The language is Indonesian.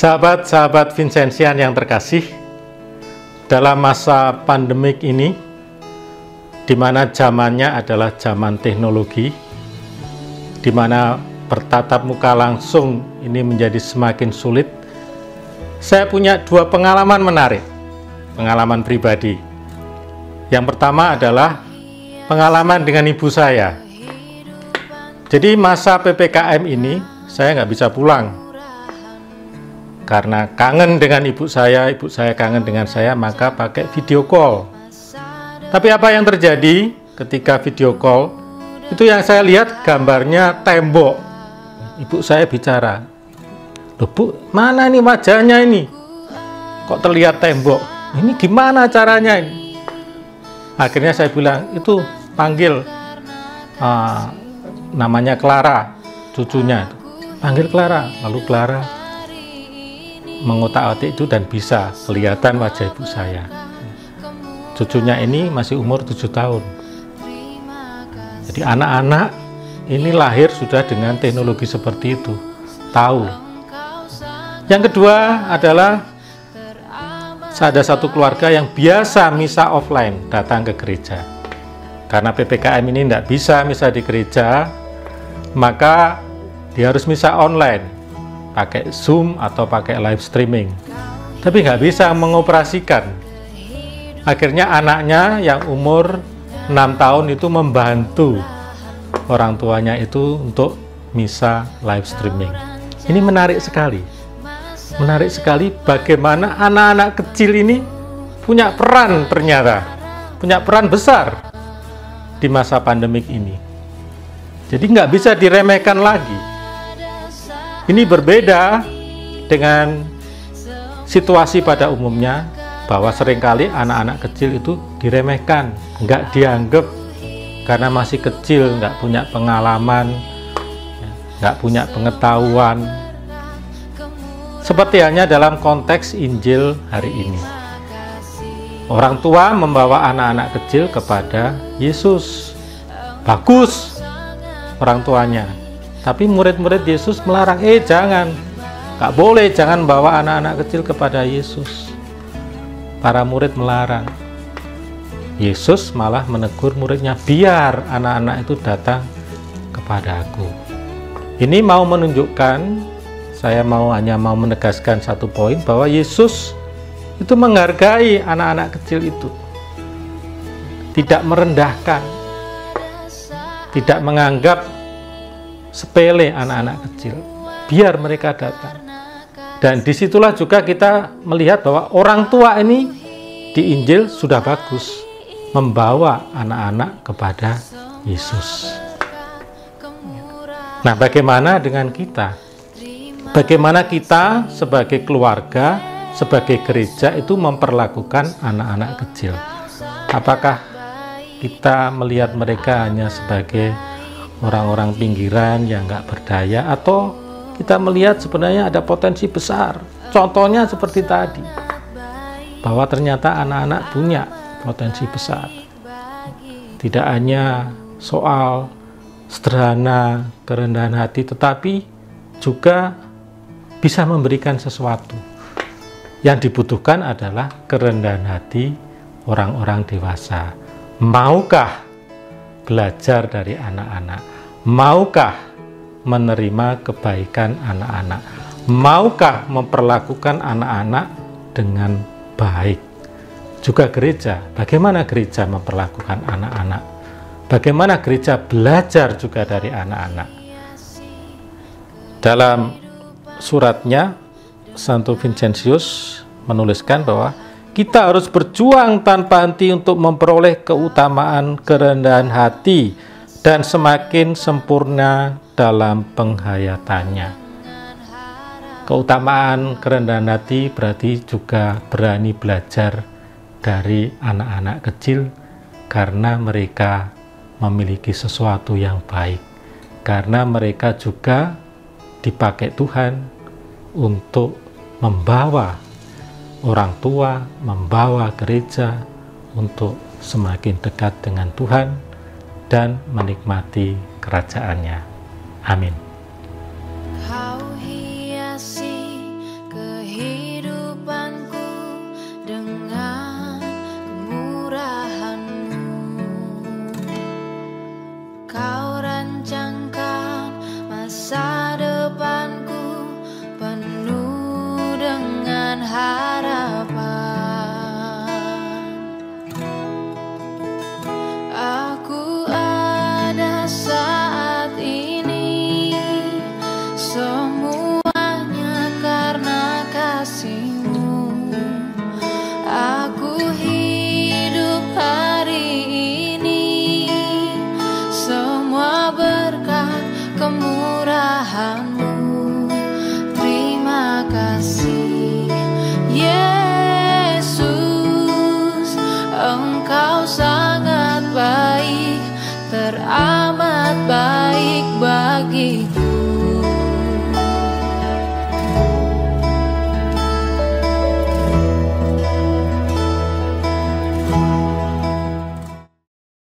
Sahabat-sahabat Vincentian yang terkasih, dalam masa pandemik ini, di mana zamannya adalah zaman teknologi, di mana bertatap muka langsung ini menjadi semakin sulit, saya punya dua pengalaman menarik, pengalaman pribadi. Yang pertama adalah pengalaman dengan ibu saya. Jadi masa PPKM ini, saya nggak bisa pulang. Karena kangen dengan ibu saya kangen dengan saya, maka pakai video call. Tapi apa yang terjadi ketika video call? Itu yang saya lihat gambarnya tembok. Ibu saya bicara, "Loh Bu, mana ini wajahnya ini? Kok terlihat tembok? Ini gimana caranya ini?" Akhirnya saya bilang, "Itu panggil namanya Clara, cucunya. Panggil Clara." Lalu Clara mengotak-atik itu dan bisa kelihatan wajah ibu saya. Cucunya ini masih umur 7 tahun. Jadi anak-anak ini lahir sudah dengan teknologi seperti itu, tahu. Yang kedua adalah ada satu keluarga yang biasa misa offline datang ke gereja. Karena PPKM ini tidak bisa misa di gereja, maka dia harus misa online, pakai Zoom atau pakai live streaming, tapi nggak bisa mengoperasikan. Akhirnya anaknya yang umur 6 tahun itu membantu orang tuanya itu untuk misa live streaming. Ini menarik sekali bagaimana anak-anak kecil ini punya peran, ternyata punya peran besar di masa pandemik ini. Jadi nggak bisa diremehkan lagi. Ini berbeda dengan situasi pada umumnya, bahwa seringkali anak-anak kecil itu diremehkan, nggak dianggap karena masih kecil, nggak punya pengalaman, nggak punya pengetahuan. Seperti halnya dalam konteks Injil hari ini. Orang tua membawa anak-anak kecil kepada Yesus. Bagus orang tuanya. Tapi murid-murid Yesus melarang, jangan, nggak boleh, jangan bawa anak-anak kecil kepada Yesus. Para murid melarang. Yesus malah menegur muridnya, biar anak-anak itu datang kepada aku. Ini mau menunjukkan, saya hanya mau menegaskan satu poin, bahwa Yesus itu menghargai anak-anak kecil itu. Tidak merendahkan, tidak menganggap sepele anak-anak kecil, biar mereka datang. Dan disitulah juga kita melihat bahwa orang tua ini di Injil sudah bagus, membawa anak-anak kepada Yesus. Nah, bagaimana dengan kita? Bagaimana kita sebagai keluarga, sebagai gereja itu memperlakukan anak-anak kecil? Apakah kita melihat mereka hanya sebagai orang-orang pinggiran yang nggak berdaya, atau kita melihat sebenarnya ada potensi besar? Contohnya seperti tadi, bahwa ternyata anak-anak punya potensi besar. Tidak hanya soal sederhana, kerendahan hati, tetapi juga bisa memberikan sesuatu. Yang dibutuhkan adalah kerendahan hati orang-orang dewasa. Maukah belajar dari anak-anak? Maukah menerima kebaikan anak-anak? Maukah memperlakukan anak-anak dengan baik? Juga gereja, bagaimana gereja memperlakukan anak-anak? Bagaimana gereja belajar juga dari anak-anak? Dalam suratnya, Santo Vincentius menuliskan bahwa kita harus berjuang tanpa henti untuk memperoleh keutamaan kerendahan hati dan semakin sempurna dalam penghayatannya. Keutamaan kerendahan hati berarti juga berani belajar dari anak-anak kecil, karena mereka memiliki sesuatu yang baik, karena mereka juga dipakai Tuhan untuk membawa orang tua, membawa gereja untuk semakin dekat dengan Tuhan dan menikmati kerajaannya. Amin. Tuhanmu. Terima kasih Yesus, Engkau sangat baik, teramat